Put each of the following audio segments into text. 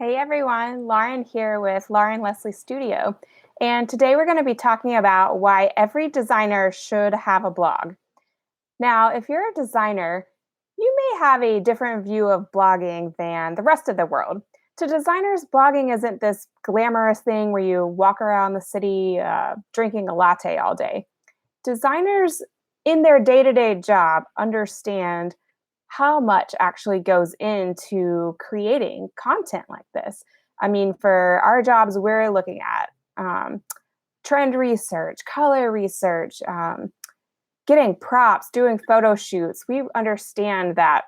Hey everyone, Lauren here with Lauren Lesley Studio. And today we're going to be talking about why every designer should have a blog. Now, if you're a designer, you may have a different view of blogging than the rest of the world. To designers, blogging isn't this glamorous thing where you walk around the city drinking a latte all day. Designers in their day to day job understand how much actually goes into creating content like this. I mean, for our jobs, we're looking at trend research, color research, getting props, doing photo shoots. We understand that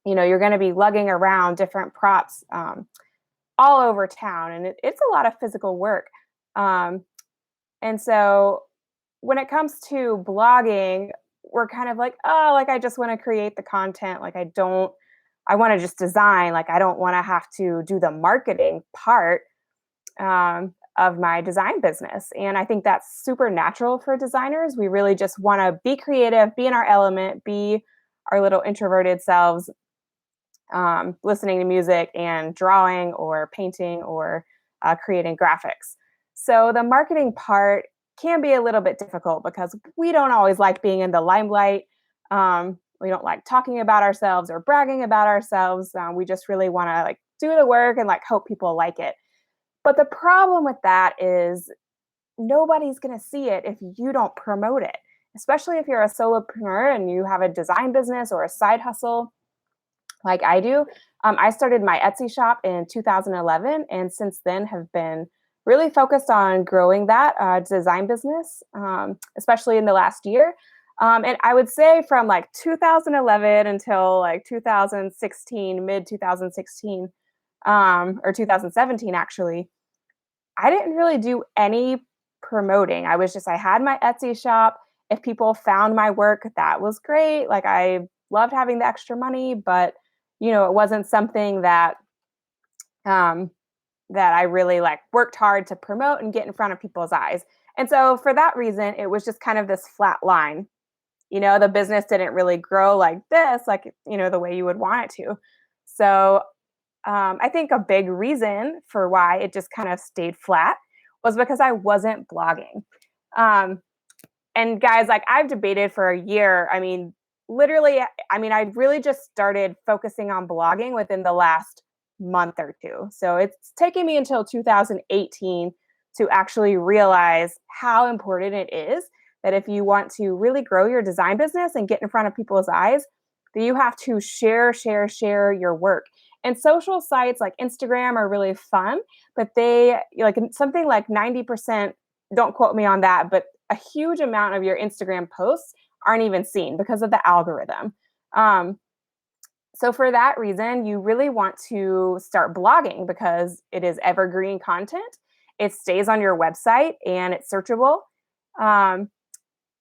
you're going to be lugging around different props all over town, and it's a lot of physical work. Um, and so when it comes to blogging, we're kind of like, oh, like I just want to create the content. I want to just design. Like I don't want to have to do the marketing part of my design business. And I think that's super natural for designers. We really just want to be creative, be in our element, be our little introverted selves, listening to music and drawing or painting or creating graphics. So the marketing part can be a little bit difficult because we don't always like being in the limelight. We don't like talking about ourselves or bragging about ourselves. We just really want to like do the work and like hope people like it. But the problem with that is nobody's going to see it if you don't promote it, especially if you're a solopreneur and you have a design business or a side hustle like I do. I started my Etsy shop in 2011, and since then have been really focused on growing that design business, especially in the last year. And I would say from like 2011 until like 2016, mid 2016, or 2017, actually, I didn't really do any promoting. I had my Etsy shop. If people found my work, that was great. Like I loved having the extra money, but it wasn't something um, that I really like worked hard to promote and get in front of people's eyes. And so for that reason, it was just kind of this flat line. The business didn't really grow like this, like, the way you would want it to. So I think a big reason for why it just kind of stayed flat was because I wasn't blogging. Um, and guys, like I've debated for a year. I mean, literally, I really just started focusing on blogging within the last month or two. So it's taken me until 2018 to actually realize how important it is that if you want to really grow your design business and get in front of people's eyes, that you have to share your work. And social sites like Instagram are really fun, but they like something like 90%, don't quote me on that, but a huge amount of your Instagram posts aren't even seen because of the algorithm. Um, so for that reason, you really want to start blogging because it is evergreen content. It stays on your website and it's searchable. Um,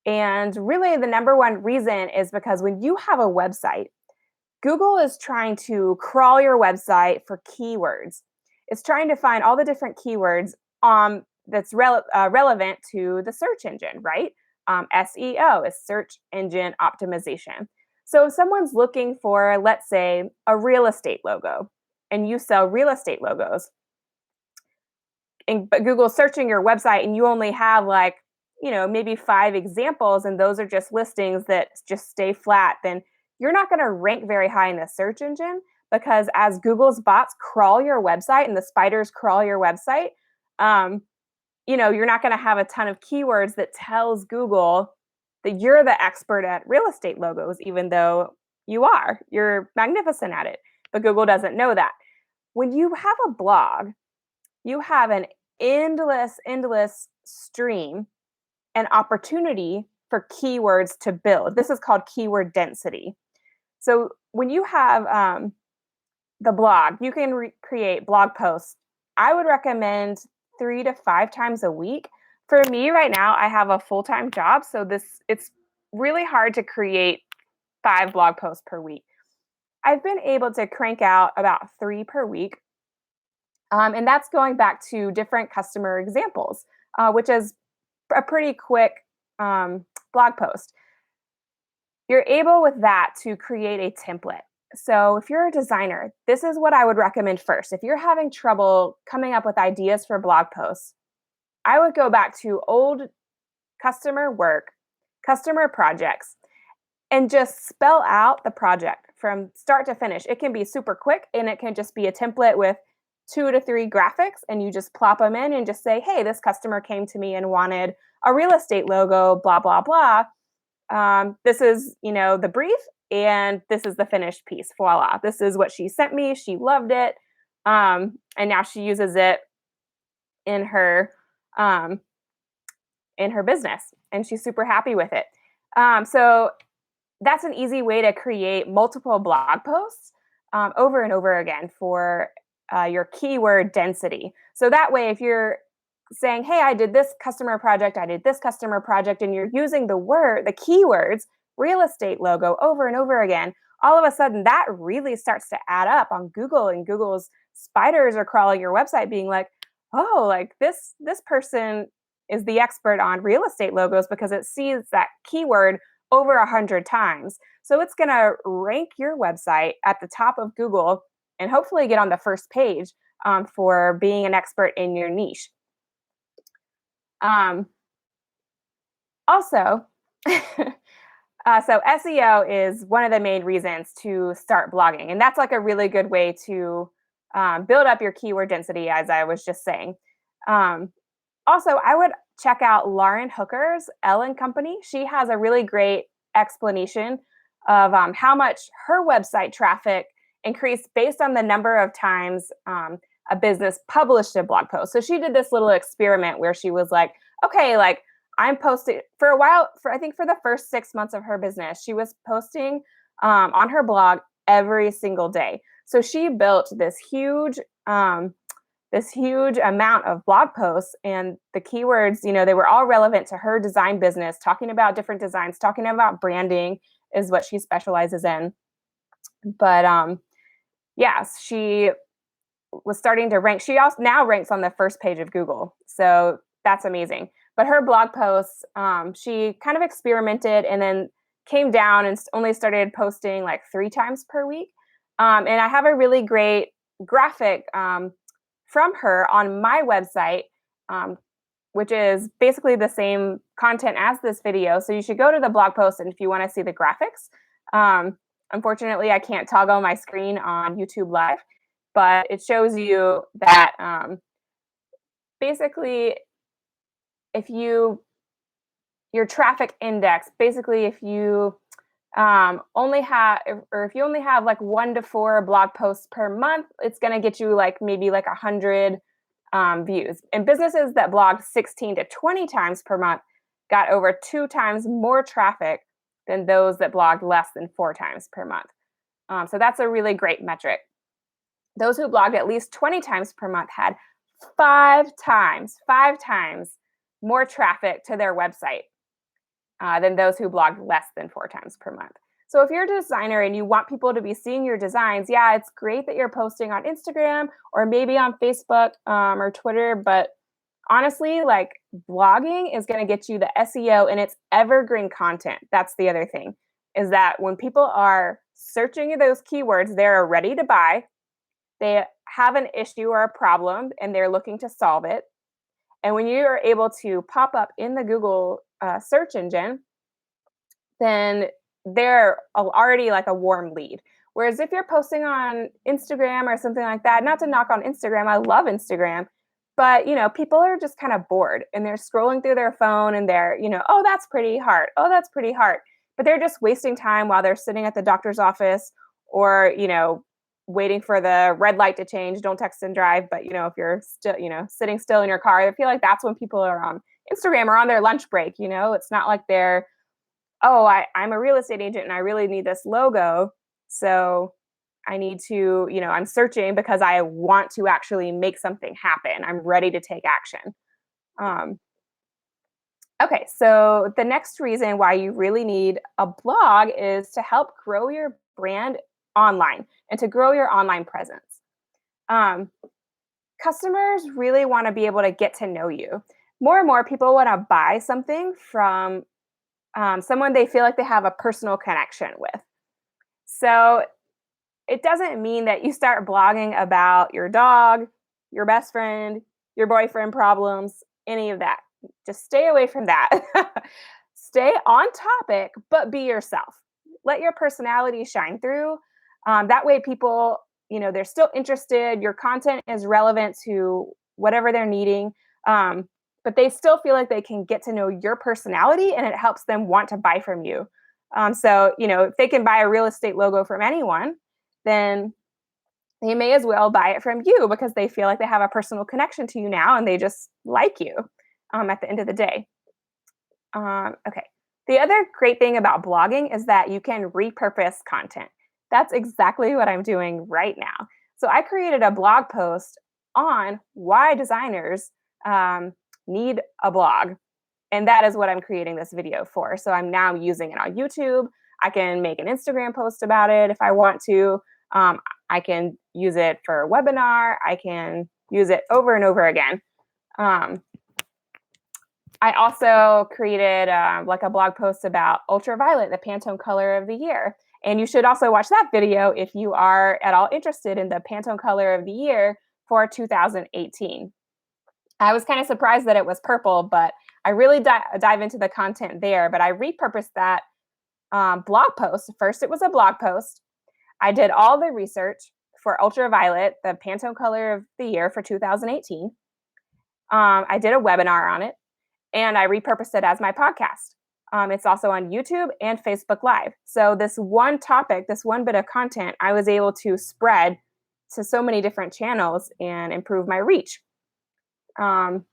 and really, the number one reason is because when you have a website, Google is trying to crawl your website for keywords. It's trying to find all the different keywords that's relevant to the search engine, right? SEO is search engine optimization. So if someone's looking for, let's say, a real estate logo, and you sell real estate logos, but Google's searching your website and you only have like, maybe 5 examples, and those are just listings that just stay flat, then you're not going to rank very high in the search engine because as Google's bots crawl your website and the spiders crawl your website, you're not going to have a ton of keywords that tells Google that you're the expert at real estate logos, even though you're magnificent at it. But Google doesn't know that. When you have a blog, you have an endless stream and opportunity for keywords to build. This is called keyword density. So when you have the blog, you can create blog posts. I would recommend 3 to 5 times a week. For me right now, I have a full-time job, so it's really hard to create 5 blog posts per week. I've been able to crank out about 3 per week, and that's going back to different customer examples, which is a pretty quick blog post. You're able with that to create a template. So, if you're a designer, this is what I would recommend first. If you're having trouble coming up with ideas for blog posts, I would go back to old customer work, customer projects, and just spell out the project from start to finish. It can be super quick and it can just be a template with 2 to 3 graphics, and you just plop them in and just say, hey, this customer came to me and wanted a real estate logo, blah, blah, blah. This is, the brief, and this is the finished piece. Voila. This is what she sent me. She loved it. And now she uses it in her um, in her business, and she's super happy with it. So that's an easy way to create multiple blog posts over and over again for your keyword density. So that way, if you're saying, hey, I did this customer project, I did this customer project, and you're using the keywords, real estate logo over and over again, all of a sudden that really starts to add up on Google, and Google's spiders are crawling your website being like, oh, like this person is the expert on real estate logos because it sees that keyword over 100 times. So it's going to rank your website at the top of Google and hopefully get on the first page for being an expert in your niche. Um, also, so SEO is one of the main reasons to start blogging. And that's like a really good way to build up your keyword density, as I was just saying. Um, Also, I would check out Lauren Hooker's Ellen Company. She has a really great explanation of how much her website traffic increased based on the number of times a business published a blog post. So she did this little experiment where she was like, okay, like I'm posting for a while, I think for the first 6 months of her business, she was posting on her blog every single day. So she built this huge amount of blog posts, and the keywords, they were all relevant to her design business, talking about different designs, talking about branding is what she specializes in. But yes, she was starting to rank. She also now ranks on the first page of Google. So that's amazing. But her blog posts, she kind of experimented and then came down and only started posting like 3 times per week. And I have a really great graphic from her on my website, which is basically the same content as this video. So you should go to the blog post, and if you want to see the graphics, unfortunately, I can't toggle my screen on YouTube Live, but it shows you that basically if your traffic index, basically if you only have, or if you only have like 1 to 4 blog posts per month, it's going to get you like maybe like 100 views. And businesses that blogged 16 to 20 times per month got over 2 times more traffic than those that blogged less than 4 times per month. So that's a really great metric. Those who blogged at least 20 times per month had 5 times more traffic to their website than those who blogged less than 4 times per month. So if you're a designer and you want people to be seeing your designs, yeah, it's great that you're posting on Instagram or maybe on Facebook or Twitter, but honestly, like blogging is going to get you the SEO, and it's evergreen content. That's the other thing, is that when people are searching those keywords, they're ready to buy. They have an issue or a problem and they're looking to solve it. And when you are able to pop up in the Google search engine, then they're already like a warm lead. Whereas if you're posting on Instagram or something like that, not to knock on Instagram, I love Instagram, but people are just kind of bored and they're scrolling through their phone and they're, oh, that's pretty hard. Oh, that's pretty hard. But they're just wasting time while they're sitting at the doctor's office or, waiting for the red light to change. Don't text and drive. But, if you're still, sitting still in your car, I feel like that's when people are on Instagram or on their lunch break. It's not like they're, oh, I'm a real estate agent and I really need this logo. So I need to, I'm searching because I want to actually make something happen. I'm ready to take action. Okay, so the next reason why you really need a blog is to help grow your brand online and to grow your online presence. Um, Customers really want to be able to get to know you. More and more people want to buy something from someone they feel like they have a personal connection with. So it doesn't mean that you start blogging about your dog, your best friend, your boyfriend problems, any of that. Just stay away from that. Stay on topic, but be yourself. Let your personality shine through. That way, people, they're still interested. Your content is relevant to whatever they're needing. But they still feel like they can get to know your personality and it helps them want to buy from you. So, if they can buy a real estate logo from anyone, then they may as well buy it from you because they feel like they have a personal connection to you now and they just like you at the end of the day. Okay. The other great thing about blogging is that you can repurpose content. That's exactly what I'm doing right now. So I created a blog post on why designers need a blog. And that is what I'm creating this video for. So I'm now using it on YouTube. I can make an Instagram post about it if I want to. I can use it for a webinar. I can use it over and over again. I also created like a blog post about ultraviolet, the Pantone color of the year. And you should also watch that video if you are at all interested in the Pantone color of the year for 2018. I was kind of surprised that it was purple, but I really dive into the content there. But I repurposed that blog post. First, it was a blog post. I did all the research for ultraviolet, the Pantone color of the year for 2018. I did a webinar on it, and I repurposed it as my podcast. It's also on YouTube and Facebook Live. So this one topic, this one bit of content, I was able to spread to so many different channels and improve my reach. And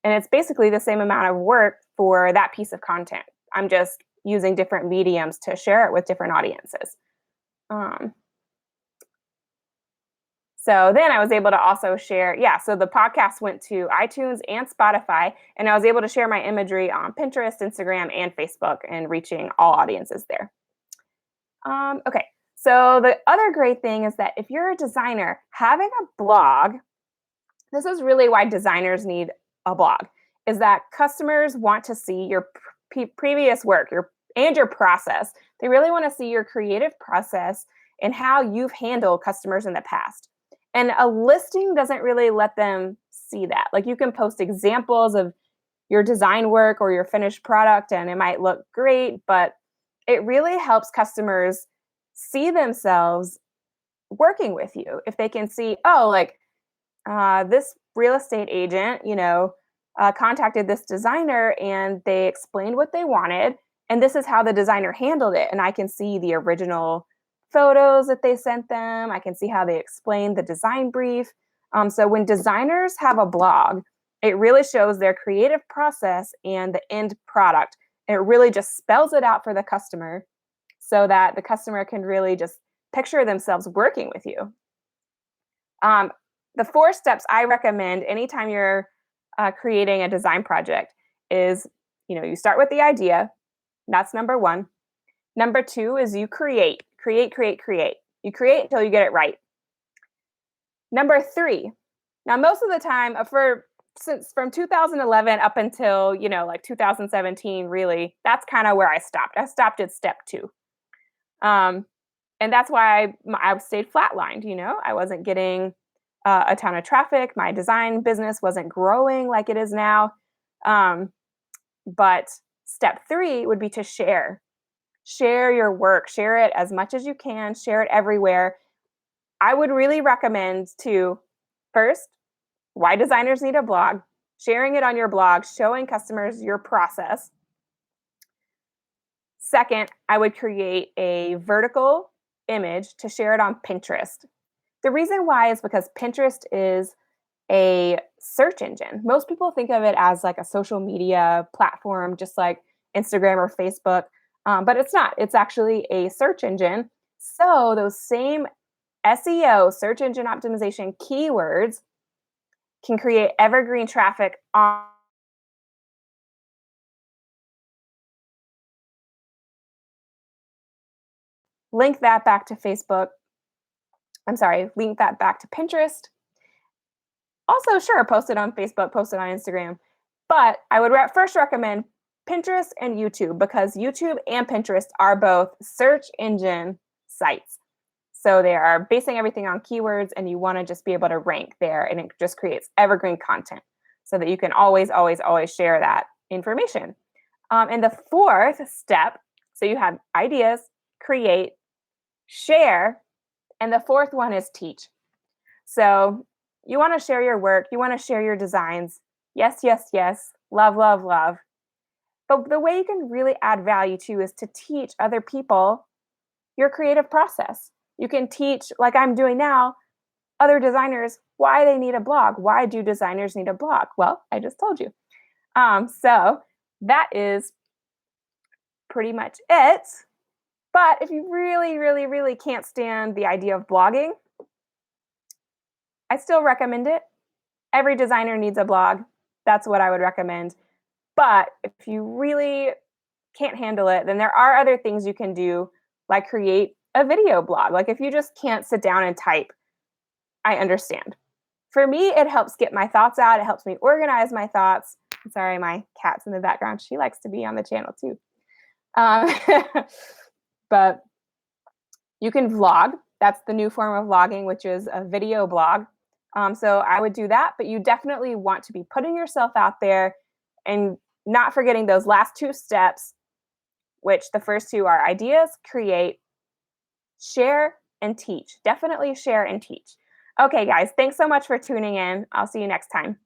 it's basically the same amount of work for that piece of content. I'm just using different mediums to share it with different audiences. So then I was able to also share, so the podcast went to iTunes and Spotify, and I was able to share my imagery on Pinterest, Instagram, and Facebook, and reaching all audiences there. Okay, so the other great thing is that if you're a designer, having a blog, this is really why designers need a blog, is that customers want to see your previous work and your process. They really want to see your creative process and how you've handled customers in the past. And a listing doesn't really let them see that. Like, you can post examples of your design work or your finished product, and it might look great, but it really helps customers see themselves working with you. If they can see, this real estate agent, contacted this designer and they explained what they wanted, and this is how the designer handled it. And I can see the original photos that they sent them. I can see how they explained the design brief. So when designers have a blog, it really shows their creative process and the end product. And it really just spells it out for the customer so that the customer can really just picture themselves working with you. The 4 steps I recommend anytime you're creating a design project is, you start with the idea. That's number 1. Number 2 is you create. You create until you get it right. Number 3. Now, most of the time, since from 2011 up until 2017, really, that's kind of where I stopped. I stopped at step 2, and that's why I stayed flatlined. I wasn't getting a ton of traffic. My design business wasn't growing like it is now. But step 3 would be to share. Share your work. Share it as much as you can. Share it everywhere. I would really recommend first, why designers need a blog. Sharing it on your blog, showing customers your process. Second, I would create a vertical image to share it on Pinterest. The reason why is because Pinterest is a search engine. Most people think of it as like a social media platform, just like Instagram or Facebook, but it's not. It's actually a search engine. So those same SEO, search engine optimization keywords, can create evergreen traffic on link that back to Facebook. Link that back to Pinterest. Also, sure, post it on Facebook, post it on Instagram. But I would first recommend Pinterest and YouTube, because YouTube and Pinterest are both search engine sites. So they are basing everything on keywords, and you want to just be able to rank there, and it just creates evergreen content so that you can always, always, always share that information. And the fourth step, so you have ideas, create, share, and the fourth one is teach. So you want to share your work, you want to share your designs. Yes, yes, yes. Love, love, love. But the way you can really add value too is to teach other people your creative process. You can teach, like I'm doing now, other designers why they need a blog. Why do designers need a blog? Well, I just told you. So that is pretty much it. But if you really, really, really can't stand the idea of blogging, I still recommend it. Every designer needs a blog. That's what I would recommend. But if you really can't handle it, then there are other things you can do, like create a video blog. Like if you just can't sit down and type, I understand. For me, it helps get my thoughts out. It helps me organize my thoughts. Sorry, my cat's in the background. She likes to be on the channel too. Um, but you can vlog. That's the new form of vlogging, which is a video blog. So I would do that, but you definitely want to be putting yourself out there and not forgetting those last two steps, which the first two are ideas, create, share, and teach. Definitely share and teach. Okay, guys, thanks so much for tuning in. I'll see you next time.